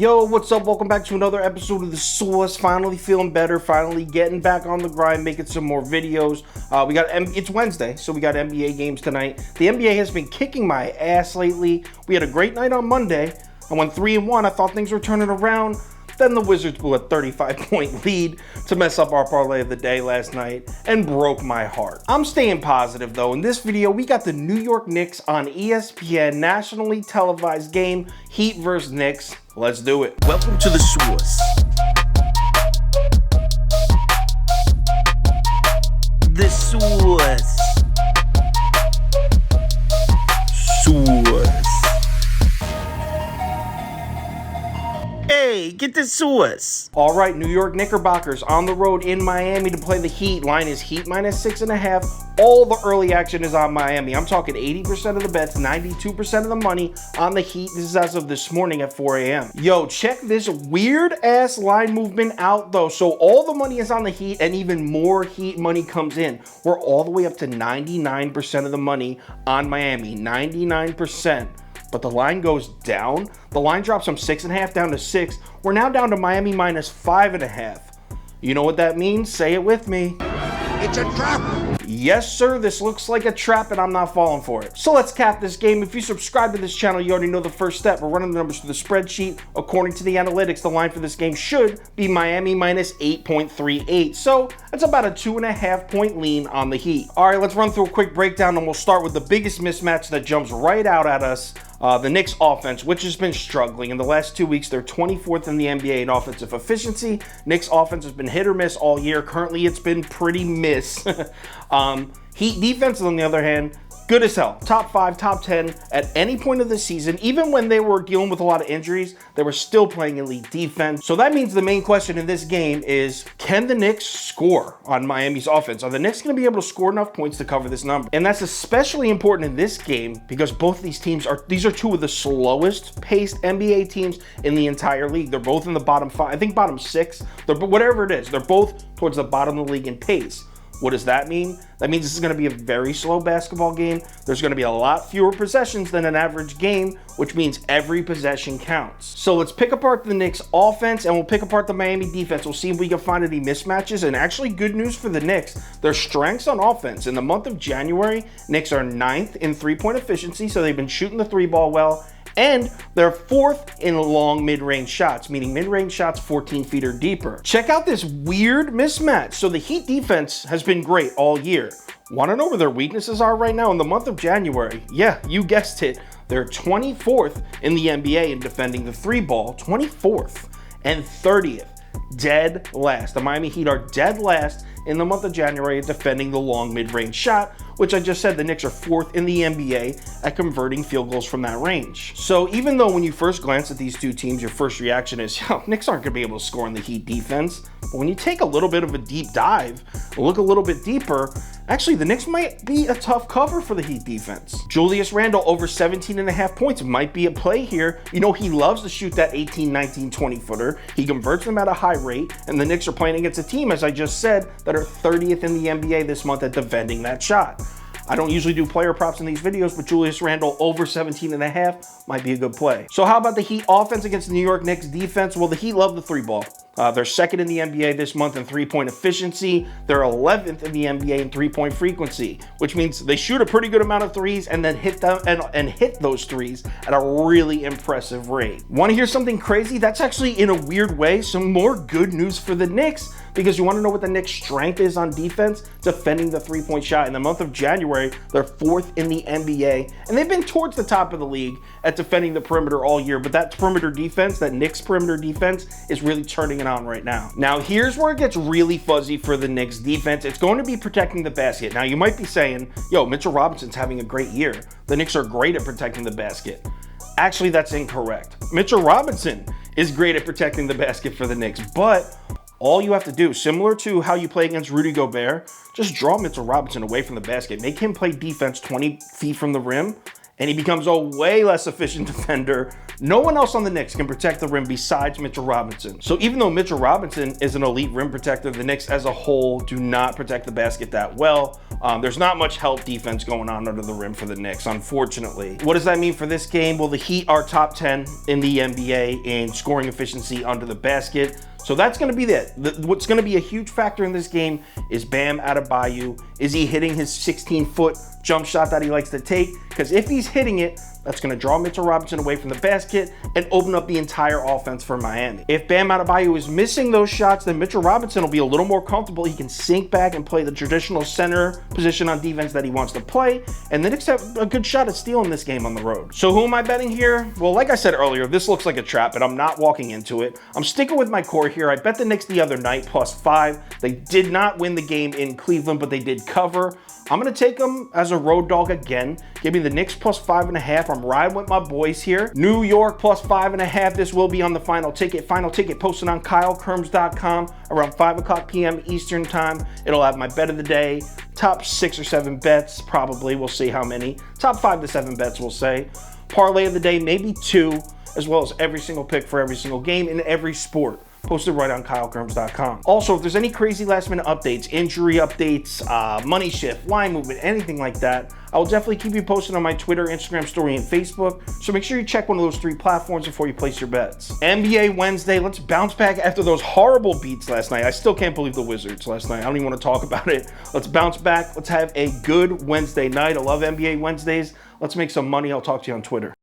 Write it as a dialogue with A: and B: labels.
A: Yo, what's up? Welcome back to another episode of The Source. Finally feeling better, finally getting back on the grind, making some more videos. It's Wednesday, so we got NBA games tonight. The NBA has been kicking my ass lately. We had a great night on Monday. I went 3-1. I thought things were turning around. Then the Wizards blew a 35-point lead to mess up our parlay of the day last night and broke my heart. I'm staying positive though. In this video, we got the New York Knicks on ESPN, nationally televised game, Heat vs. Knicks. Let's do it.
B: Welcome to The Source. The Source. Source. Hey, get the Source.
A: All right, New York Knickerbockers on the road in Miami to play the Heat. Line is Heat -6.5. All the early action is on Miami. I'm talking 80% of the bets, 92% of the money on the Heat. This is as of this morning at 4 a.m. Yo, check this weird ass line movement out though. So all the money is on the Heat and even more Heat money comes in. We're all the way up to 99% of the money on Miami, 99%. But the line goes down. The line drops from 6.5 down to 6. We're now down to Miami -5.5. You know what that means? Say it with me.
B: It's a trap.
A: Yes, sir. This looks like a trap and I'm not falling for it. So let's cap this game. If you subscribe to this channel, you already know the first step. We're running the numbers through the spreadsheet. According to the analytics, the line for this game should be Miami -8.38. So that's about a 2.5-point lean on the Heat. All right, let's run through a quick breakdown and we'll start with the biggest mismatch that jumps right out at us. The Knicks offense, which has been struggling. In the last 2 weeks, they're 24th in the NBA in offensive efficiency. Knicks offense has been hit or miss all year. Currently, it's been pretty miss. Heat defense, on the other hand, good as hell. Top 5, top 10 at any point of the season. Even when they were dealing with a lot of injuries, they were still playing elite defense. So that means the main question in this game is, can the Knicks score on Miami's offense? Are the Knicks going to be able to score enough points to cover this number? And that's especially important in this game because both of these teams these are two of the slowest paced NBA teams in the entire league. They're both in the bottom 5, I think bottom 6. Whatever it is, they're both towards the bottom of the league in pace. What does that mean? That means this is going to be a very slow basketball game. There's going to be a lot fewer possessions than an average game, which means every possession counts. So let's pick apart the Knicks offense and we'll pick apart the Miami defense. We'll see if we can find any mismatches. And actually good news for the Knicks, their strengths on offense. In the month of January, Knicks are 9th in three-point efficiency, so they've been shooting the three ball well. And they're 4th in long mid-range shots, meaning mid-range shots 14 feet or deeper. Check out this weird mismatch. So the Heat defense has been great all year. Want to know where their weaknesses are right now? In the month of January, yeah, you guessed it, they're 24th in the NBA in defending the three ball, 24th and 30th, dead last. The Miami Heat are dead last in the month of January at defending the long mid-range shot, which I just said the Knicks are 4th in the NBA at converting field goals from that range. So even though when you first glance at these two teams, your first reaction is, yo, Knicks aren't gonna be able to score in the Heat defense. But when you take a little bit of a deep dive, look a little bit deeper, actually the Knicks might be a tough cover for the Heat defense. Julius Randle over 17.5 points might be a play here. You know, he loves to shoot that 18, 19, 20 footer. He converts them at a high rate, and the Knicks are playing against a team, as I just said, that are 30th in the NBA this month at defending that shot. I don't usually do player props in these videos, but Julius Randle over 17.5 might be a good play. So how about the Heat offense against the New York Knicks defense? Well, the Heat love the three ball. They're 2nd in the NBA this month in three-point efficiency. They're 11th in the NBA in three-point frequency, which means they shoot a pretty good amount of threes and then hit them and hit those threes at a really impressive rate. Want to hear something crazy? That's actually, in a weird way, some more good news for the Knicks, because you want to know what the Knicks' strength is on defense? Defending the three-point shot. In the month of January, they're 4th in the NBA, and they've been towards the top of the league at defending the perimeter all year, but that perimeter defense, that Knicks perimeter defense, is really turning it on right now. Now, here's where it gets really fuzzy for the Knicks defense. It's going to be protecting the basket. Now, you might be saying, yo, Mitchell Robinson's having a great year. The Knicks are great at protecting the basket. Actually, that's incorrect. Mitchell Robinson is great at protecting the basket for the Knicks, but all you have to do, similar to how you play against Rudy Gobert, just draw Mitchell Robinson away from the basket. Make him play defense 20 feet from the rim, and he becomes a way less efficient defender. No one else on the Knicks can protect the rim besides Mitchell Robinson. So even though Mitchell Robinson is an elite rim protector, the Knicks as a whole do not protect the basket that well. There's not much help defense going on under the rim for the Knicks, unfortunately. What does that mean for this game? Well, the Heat are top 10 in the NBA in scoring efficiency under the basket. So that's going to be it. What's going to be a huge factor in this game is Bam Adebayo. Is he hitting his 16-foot jump shot that he likes to take? Because if he's hitting it, that's going to draw Mitchell Robinson away from the basket and open up the entire offense for Miami. If Bam Adebayo is missing those shots, then Mitchell Robinson will be a little more comfortable. He can sink back and play the traditional center position on defense that he wants to play, and the Knicks have a good shot at stealing this game on the road. So who am I betting here? Well, like I said earlier, this looks like a trap, but I'm not walking into it. I'm sticking with my core here. I bet the Knicks the other night, +5. They did not win the game in Cleveland, but they did cover. I'm going to take them as a road dog again. Give me the Knicks +5.5. I'm riding with my boys here. New York +5.5. This will be on the final ticket. Final ticket posted on KyleKirms.com around 5 o'clock p.m. Eastern time. It'll have my bet of the day, top 6 or 7 bets, probably. We'll see how many. Top 5 to 7 bets, we'll say. Parlay of the day, maybe 2, as well as every single pick for every single game in every sport. Posted right on KyleKirms.com. Also, if there's any crazy last-minute updates, injury updates, money shift, line movement, anything like that, I will definitely keep you posted on my Twitter, Instagram story, and Facebook. So make sure you check one of those 3 platforms before you place your bets. NBA Wednesday, let's bounce back after those horrible beats last night. I still can't believe the Wizards last night. I don't even want to talk about it. Let's bounce back. Let's have a good Wednesday night. I love NBA Wednesdays. Let's make some money. I'll talk to you on Twitter.